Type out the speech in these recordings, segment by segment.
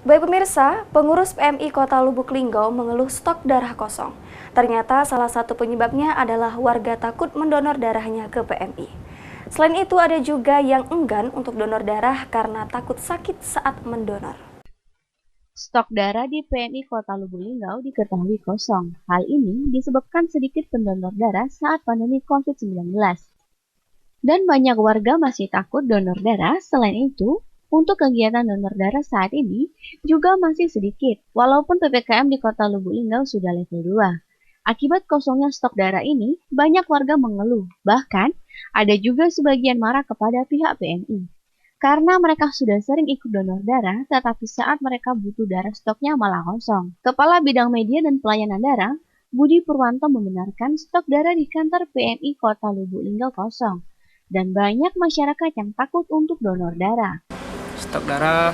Baik pemirsa, pengurus PMI Kota Lubuk Linggau mengeluh stok darah kosong. Ternyata salah satu penyebabnya adalah warga takut mendonor darahnya ke PMI. Selain itu ada juga yang enggan untuk donor darah karena takut sakit saat mendonor. Stok darah di PMI Kota Lubuk Linggau diketahui kosong. Hal ini disebabkan sedikit pendonor darah saat pandemi COVID-19. Dan banyak warga masih takut donor darah. Selain itu, untuk kegiatan donor darah saat ini juga masih sedikit, walaupun PPKM di Kota Lubuk Linggau sudah level 2. Akibat kosongnya stok darah ini, banyak warga mengeluh. Bahkan, ada juga sebagian marah kepada pihak PMI. Karena mereka sudah sering ikut donor darah, tetapi saat mereka butuh darah stoknya malah kosong. Kepala Bidang Media dan Pelayanan Darah, Budi Purwanto membenarkan stok darah di kantor PMI Kota Lubuk Linggau kosong. Dan banyak masyarakat yang takut untuk donor darah. Stok darah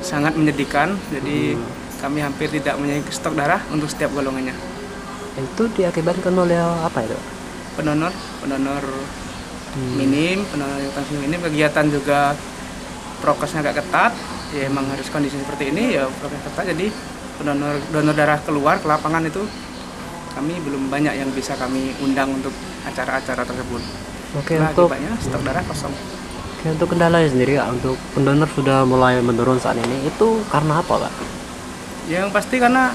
sangat menyedihkan, jadi kami hampir tidak mempunyai stok darah untuk setiap golongannya. Itu diakibatkan oleh apa itu? Pendonor minim, minim, kegiatan juga prokesnya agak ketat. Ya emang harus kondisi seperti ini ya prokes ketat, jadi donor darah keluar ke lapangan itu kami belum banyak yang bisa kami undang untuk acara-acara tersebut. Oke, Nah, untuk akibatnya stok darah kosong. untuk kendalanya sendiri Kak, untuk pendonor sudah mulai menurun saat ini, itu karena apa Kak? Yang pasti karena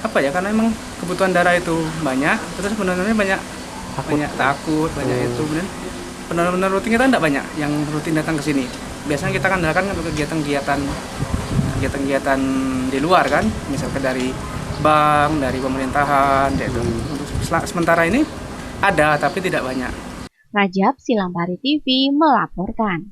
apa ya? Karena emang kebutuhan darah itu banyak, terus pendonornya banyak takut, banyak itu. Kemudian pendonor rutin kita tidak banyak yang rutin datang ke sini. Biasanya kita kan adakan untuk kegiatan di luar kan, misalkan dari bank, dari pemerintahan, gitu. Untuk sementara ini ada tapi tidak banyak. Rajab Silampari TV melaporkan.